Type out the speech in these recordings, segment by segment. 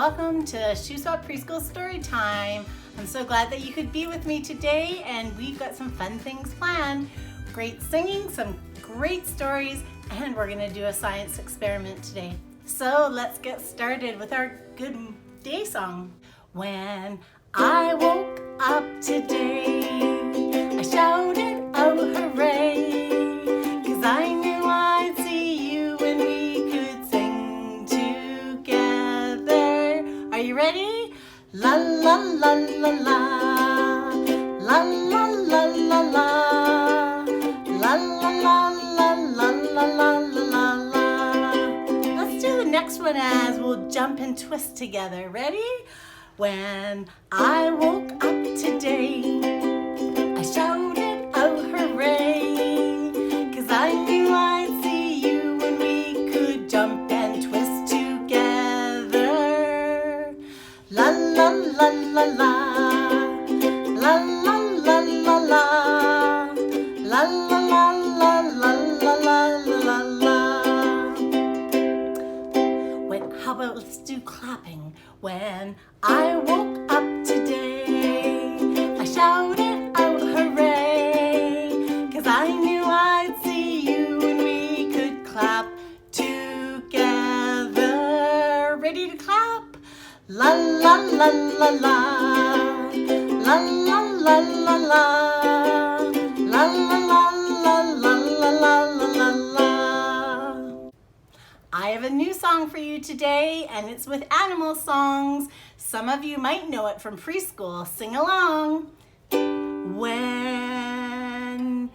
welcome to Shuswap Preschool Story Time. I'm so glad that you could be with me today, and we've got some fun things planned. Great singing, some great stories, and we're gonna do a science experiment today. So let's get started with our good day song. When I woke up today, I shouted, oh hooray, 'cause I knew I'd see you and we could sing together. Are you ready? La la la la la, la la la la la, la la la la la la la la la. Let's do the next one as we'll jump and twist together. Ready? When I woke up today, I shouted, oh hooray, 'cause I knew I'd see you and we could jump and twist together. La la la la la, la la la la la, la la la la la la la la. Wait, how about let's do clapping. When I woke up today, I shouted, oh hooray, 'cause I knew I'd see you and we could clap together. Ready to clap? La la la la la, la la la la la, la la la la la la la la. I have a new song for you today, and it's with animal songs. Some of you might know it from preschool. Sing along. When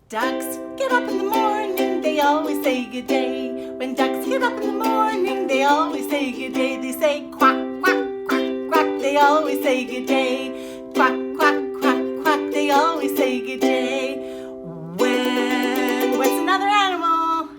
ducks get up in the morning, they always say good day. When ducks get up in the morning, they always say good day. They say quack, quack, quack, quack. They always say good day. Quack, quack, quack, quack. They always say good day. What's another animal?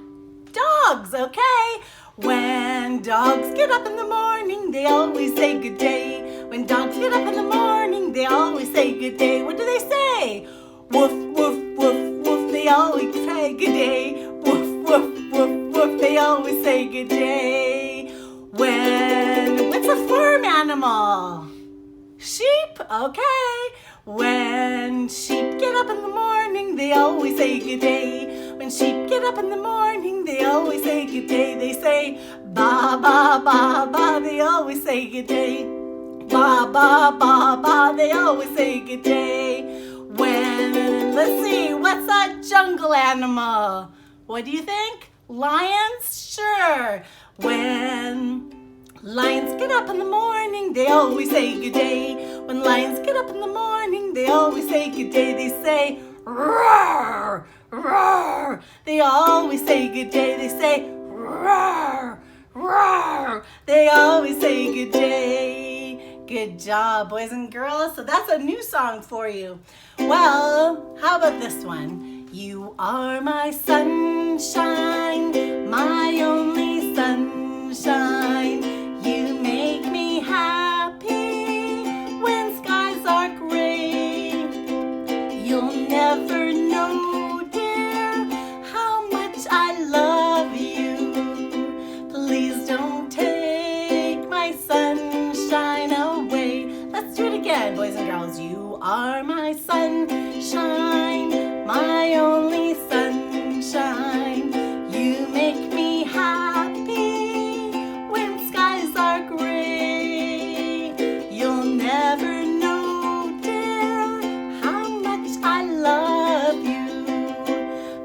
Dogs, okay? When dogs get up in the morning, they always say good day. When dogs get up in the morning, they always say good day. What do they say? Woof, woof, woof, woof. They always say good day. Woof, woof, woof, woof. They always say good day. What's a farm animal? Sheep, okay. When sheep get up in the morning, they always say good day. When sheep get up in the morning, they always say good day. They say ba ba ba ba. They always say good day. Ba ba ba ba. They always say good day. Let's see, what's a jungle animal? What do you think? Lions? Sure. When lions get up in the morning, they always say good day. When lions get up in the morning, they always say good day. They say roar, roar. They always say good day. They say roar, roar. They always say good day. Good job, boys and girls. So that's a new song for you. Well, how about this one? You are my sunshine, my only sunshine. You make me happy when skies are gray. You'll never know, dear, how much I love you. Please don't take my sunshine away. Let's do it again, boys and girls. You are my sunshine, my only sunshine. You make me happy when skies are gray. You'll never know, dear, how much I love you.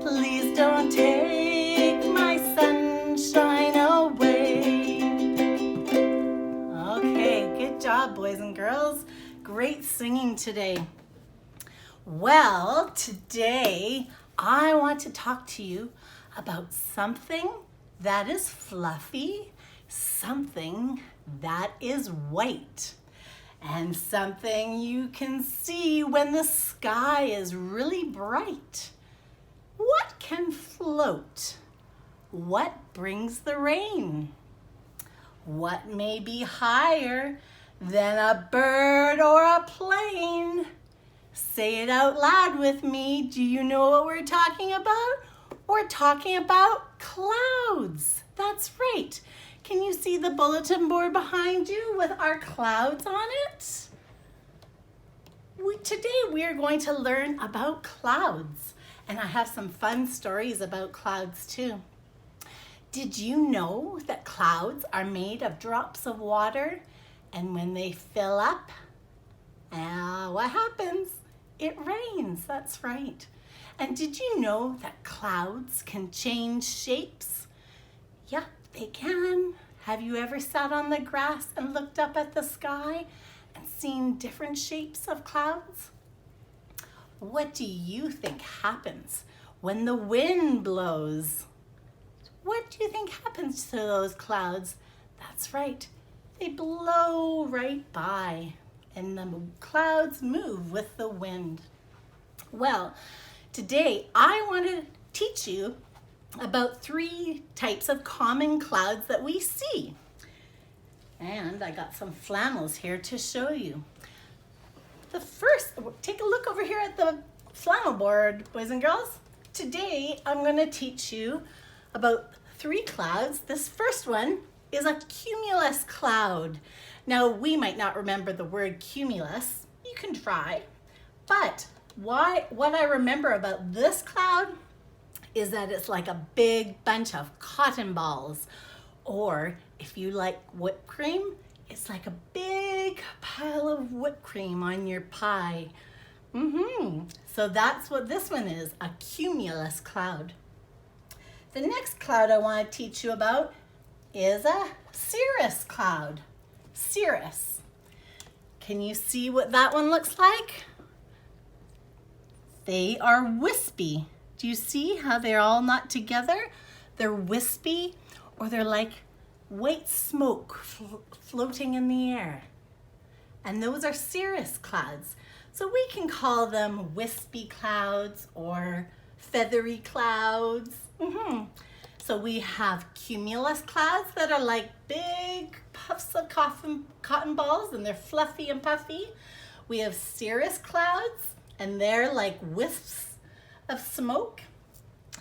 Please don't take my sunshine away. Okay, good job, boys and girls. Great singing today. Well, today I want to talk to you about something that is fluffy, something that is white, and something you can see when the sky is really bright. What can float? What brings the rain? What may be higher than a bird or a plane? Say it out loud with me. Do you know what we're talking about? We're talking about clouds. That's right. Can you see the bulletin board behind you with our clouds on it? Today we are going to learn about clouds, and I have some fun stories about clouds too. Did you know that clouds are made of drops of water, and when they fill up, what happens? It rains, that's right. And did you know that clouds can change shapes? Yeah, they can. Have you ever sat on the grass and looked up at the sky and seen different shapes of clouds? What do you think happens when the wind blows? What do you think happens to those clouds? That's right, they blow right by, and the clouds move with the wind. Well, today I want to teach you about 3 types of common clouds that we see. And I got some flannels here to show you. The first, take a look over here at the flannel board, boys and girls. Today I'm going to teach you about 3 clouds. This first one is a cumulus cloud. Now we might not remember the word cumulus. You can try. But what I remember about this cloud is that it's like a big bunch of cotton balls. Or if you like whipped cream, it's like a big pile of whipped cream on your pie. So that's what this one is, a cumulus cloud. The next cloud I want to teach you about is a cirrus cloud. Cirrus. Can you see what that one looks like? They are wispy. Do you see how they're all not together? They're wispy, or they're like white smoke floating in the air. And those are cirrus clouds. So we can call them wispy clouds or feathery clouds. So we have cumulus clouds that are like big puffs of cotton balls, and they're fluffy and puffy. We have cirrus clouds, and they're like wisps of smoke.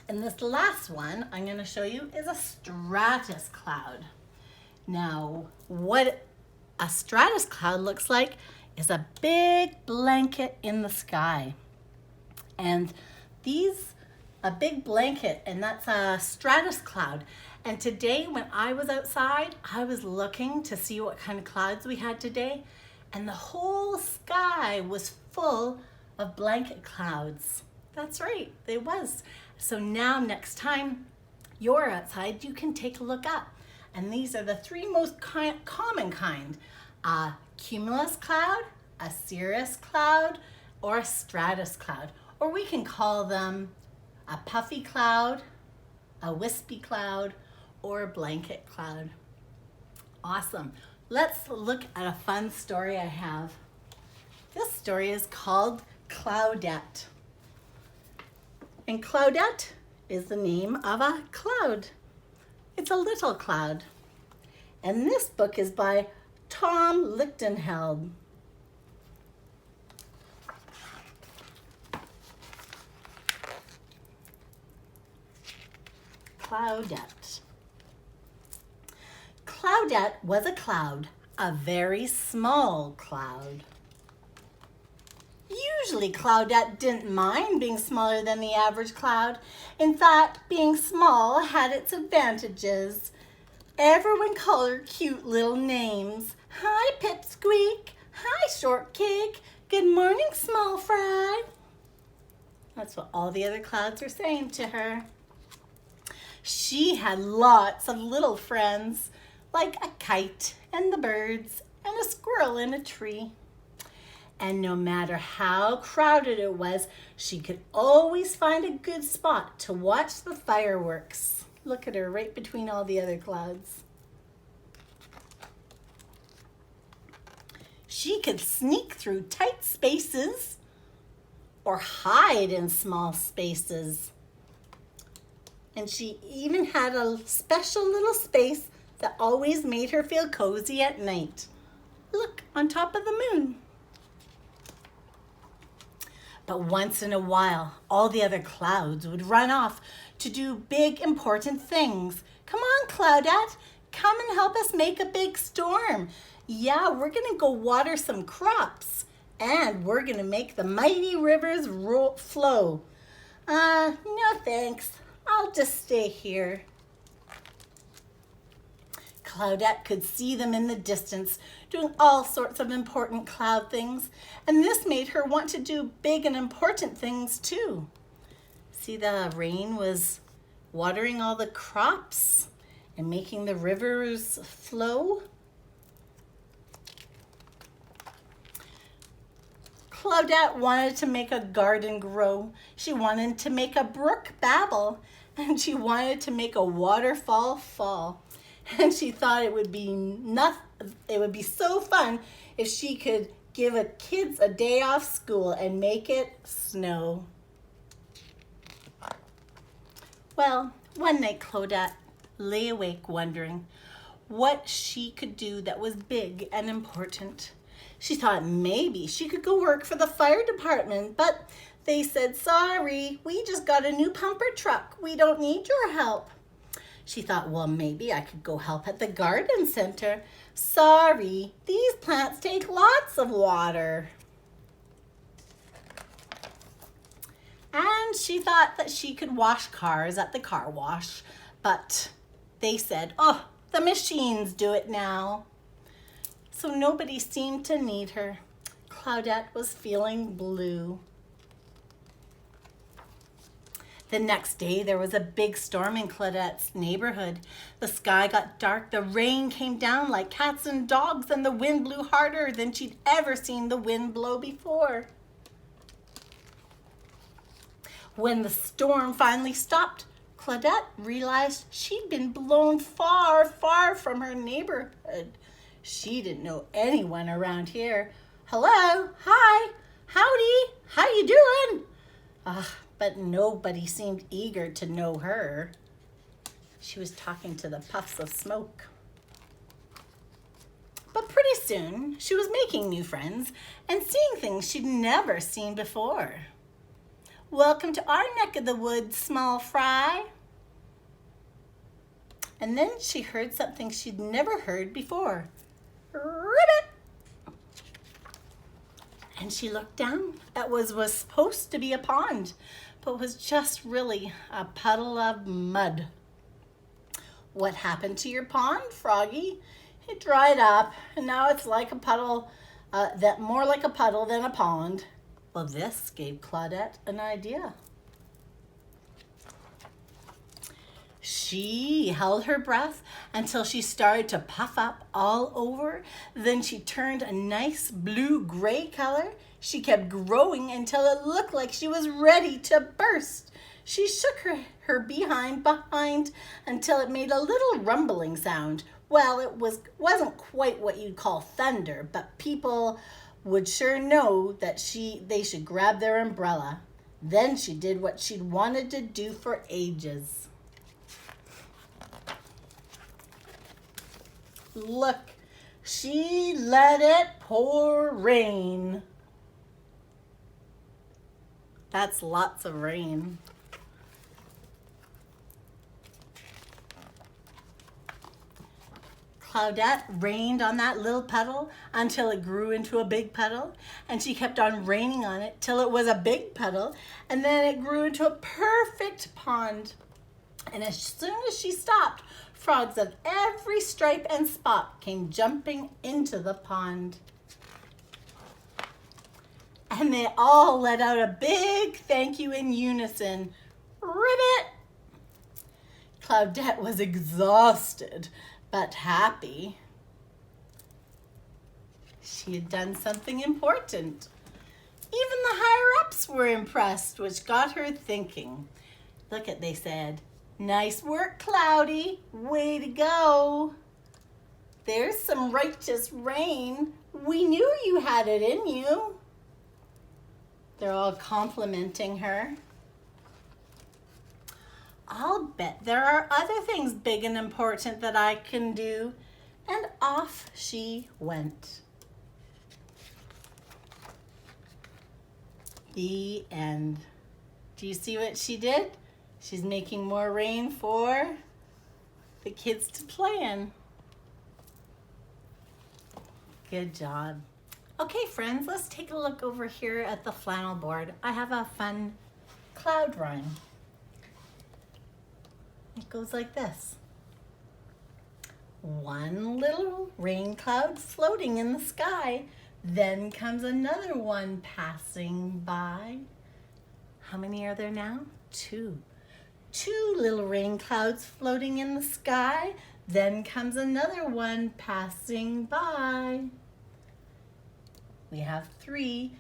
And this last one I'm going to show you is a stratus cloud. Now, what a stratus cloud looks like is a big blanket in the sky. And a big blanket, and that's a stratus cloud. And today when I was outside, I was looking to see what kind of clouds we had today, and the whole sky was full of blanket clouds. That's right, they was. So now next time you're outside, you can take a look up. And these are the 3 most common kind. A cumulus cloud, a cirrus cloud, or a stratus cloud. Or we can call them a puffy cloud, a wispy cloud, or a blanket cloud. Awesome. Let's look at a fun story I have. This story is called Claudette. And Claudette is the name of a cloud. It's a little cloud. And this book is by Tom Lichtenheld. Claudette. Claudette was a cloud, a very small cloud. Usually Claudette didn't mind being smaller than the average cloud. In fact, being small had its advantages. Everyone called her cute little names. Hi, Pipsqueak. Hi, Shortcake. Good morning, Small Fry. That's what all the other clouds are saying to her. She had lots of little friends, like a kite and the birds and a squirrel in a tree. And no matter how crowded it was, she could always find a good spot to watch the fireworks. Look at her right between all the other clouds. She could sneak through tight spaces or hide in small spaces. And she even had a special little space that always made her feel cozy at night. Look, on top of the moon. But once in a while, all the other clouds would run off to do big, important things. Come on, Claudette, come and help us make a big storm. Yeah, we're gonna go water some crops and we're gonna make the mighty rivers flow. No thanks, I'll just stay here. Claudette could see them in the distance, doing all sorts of important cloud things, and this made her want to do big and important things too. See, the rain was watering all the crops and making the rivers flow. Claudette wanted to make a garden grow. She wanted to make a brook babble, and she wanted to make a waterfall fall. And she thought it would be so fun if she could give kids a day off school and make it snow. Well, one night Claudette lay awake wondering what she could do that was big and important. She thought maybe she could go work for the fire department, but they said, "Sorry, we just got a new pumper truck. We don't need your help." She thought, well, maybe I could go help at the garden center. "Sorry, these plants take lots of water." And she thought that she could wash cars at the car wash, but they said, "Oh, the machines do it now." So nobody seemed to need her. Claudette was feeling blue. The next day, there was a big storm in Claudette's neighborhood. The sky got dark, the rain came down like cats and dogs, and the wind blew harder than she'd ever seen the wind blow before. When the storm finally stopped, Claudette realized she'd been blown far, far from her neighborhood. She didn't know anyone around here. "Hello, hi, howdy, how you doing?" But nobody seemed eager to know her. She was talking to the puffs of smoke. But pretty soon, she was making new friends and seeing things she'd never seen before. "Welcome to our neck of the woods, small fry." And then she heard something she'd never heard before. "Ribbit!" And she looked down at what was supposed to be a pond, but was just really a puddle of mud. "What happened to your pond, Froggy?" "It dried up, and now it's like a puddle, more like a puddle than a pond." Well, this gave Claudette an idea. She held her breath until she started to puff up all over. Then she turned a nice blue-gray color. She kept growing until it looked like she was ready to burst. She shook her behind until it made a little rumbling sound. Well, it wasn't quite what you'd call thunder, but people would sure know that they should grab their umbrella. Then she did what she'd wanted to do for ages. Look, she let it pour rain. That's lots of rain. Claudette rained on that little puddle until it grew into a big puddle, and she kept on raining on it till it was a big puddle, and then it grew into a perfect pond. And as soon as she stopped, frogs of every stripe and spot came jumping into the pond. And they all let out a big thank you in unison. Ribbit! Claudette was exhausted, but happy. She had done something important. Even the higher-ups were impressed, which got her thinking. Look at, they said, "Nice work, Cloudy. Way to go. There's some righteous rain. We knew you had it in you." They're all complimenting her. "I'll bet there are other things big and important that I can do." And off she went. The end. Do you see what she did? She's making more rain for the kids to play in. Good job. Okay, friends, let's take a look over here at the flannel board. I have a fun cloud rhyme. It goes like this. One little rain cloud floating in the sky, then comes another one passing by. How many are there now? Two. Two little rain clouds floating in the sky, then comes another one passing by. We have three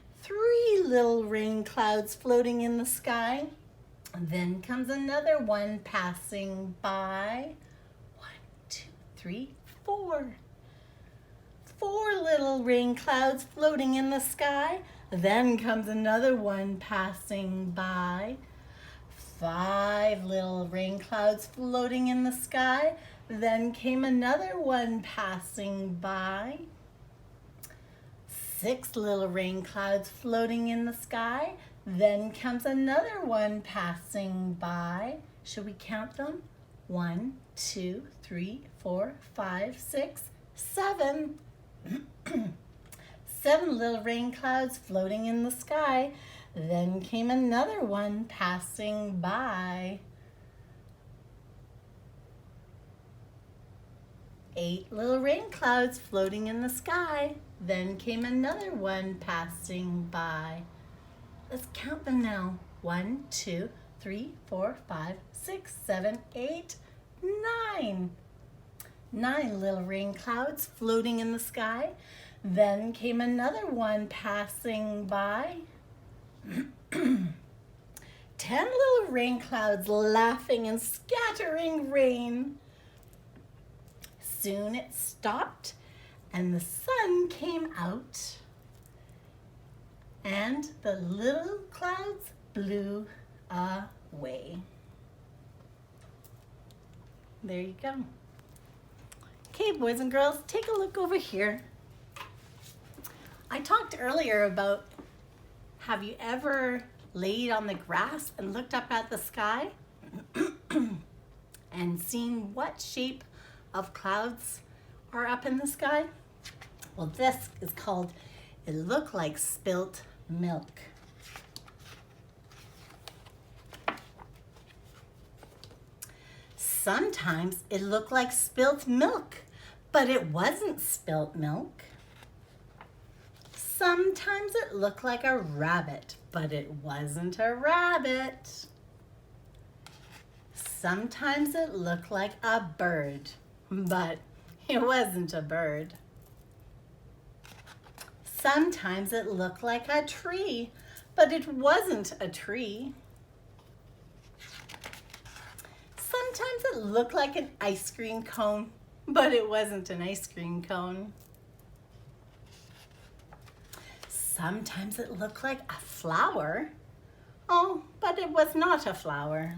little rain clouds floating in the sky, then comes another one passing by. 1, 2, 3, 4. Four little rain clouds floating in the sky, then comes another one passing by. 5 little rain clouds floating in the sky, then came another one passing by. 6 little rain clouds floating in the sky, then comes another one passing by. Should we count them? 1, 2, 3, 4, 5, 6, 7. 7 little rain clouds floating in the sky, then came another one passing by. 8 little rain clouds floating in the sky, then came another one passing by. Let's count them now. 1, 2, 3, 4, 5, 6, 7, 8, 9. 9 little rain clouds floating in the sky, then came another one passing by. 10 little rain clouds laughing and scattering rain. Soon it stopped and the sun came out and the little clouds blew away. There you go. Okay, boys and girls, take a look over here. I talked earlier about, have you ever laid on the grass and looked up at the sky and seen what shape of clouds are up in the sky? Well, this is called, it looked like spilt milk. Sometimes it looked like spilt milk, but it wasn't spilt milk. Sometimes it looked like a rabbit, but it wasn't a rabbit. Sometimes it looked like a bird, but it wasn't a bird. Sometimes it looked like a tree, but it wasn't a tree. Sometimes it looked like an ice cream cone, but it wasn't an ice cream cone. Sometimes it looked like a flower, oh, but it was not a flower.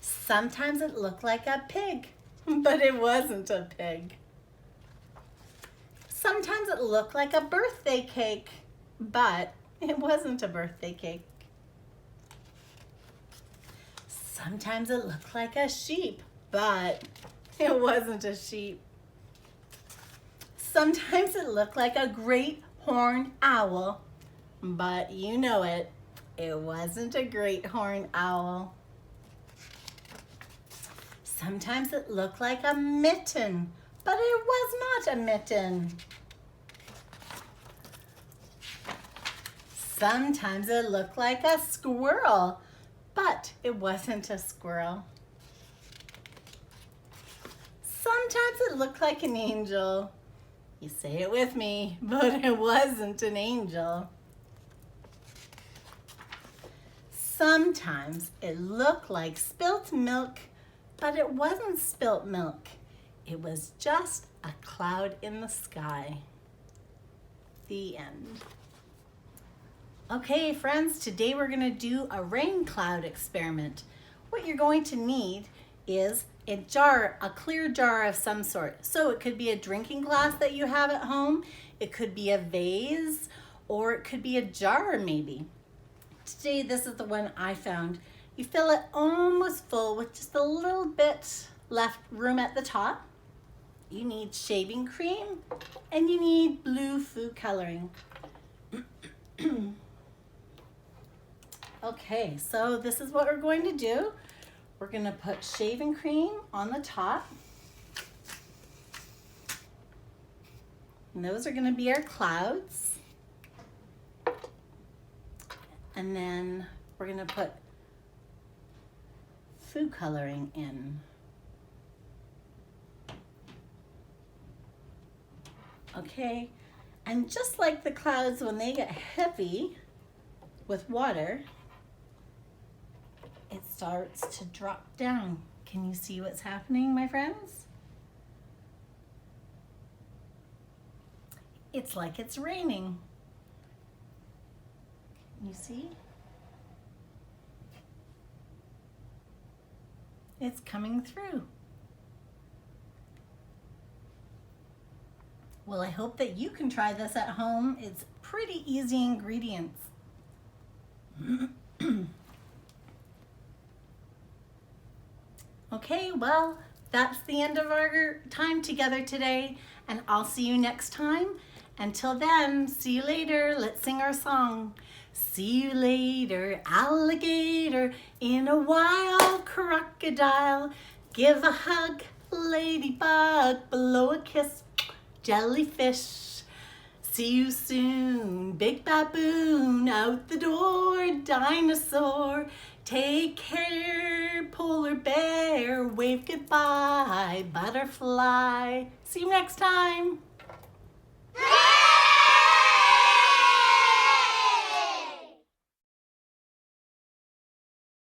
Sometimes it looked like a pig, but it wasn't a pig. Sometimes it looked like a birthday cake, but it wasn't a birthday cake. Sometimes it looked like a sheep, but it wasn't a sheep. Sometimes it looked like a great horned owl, but you know it, it wasn't a great horned owl. Sometimes it looked like a mitten, but it was not a mitten. Sometimes it looked like a squirrel, but it wasn't a squirrel. Sometimes it looked like an angel. You say it with me, but it wasn't an angel. Sometimes it looked like spilt milk, but it wasn't spilt milk. It was just a cloud in the sky. The end. Okay, friends, today we're going to do a rain cloud experiment. What you're going to need is a clear jar of some sort. So it could be a drinking glass that you have at home, it could be a vase, or it could be a jar maybe. Today, this is the one I found. You fill it almost full with just a little bit left room at the top. you need shaving cream, and you need blue food coloring. Okay, so this is what we're going to do. We're going to put shaving cream on the top. And those are going to be our clouds. And then we're going to put food coloring in. Okay, and just like the clouds, when they get heavy with water, it starts to drop down. Can you see what's happening, my friends? It's like it's raining. Can you see? It's coming through. Well, I hope that you can try this at home. It's pretty easy ingredients. Okay, well, that's the end of our time together today, and I'll see you next time. Until then, see you later. Let's sing our song. See you later, alligator, in a wild crocodile. Give a hug, ladybug, blow a kiss, jellyfish. See you soon, big baboon, out the door, dinosaur. Take care, polar bear, wave goodbye, butterfly. See you next time.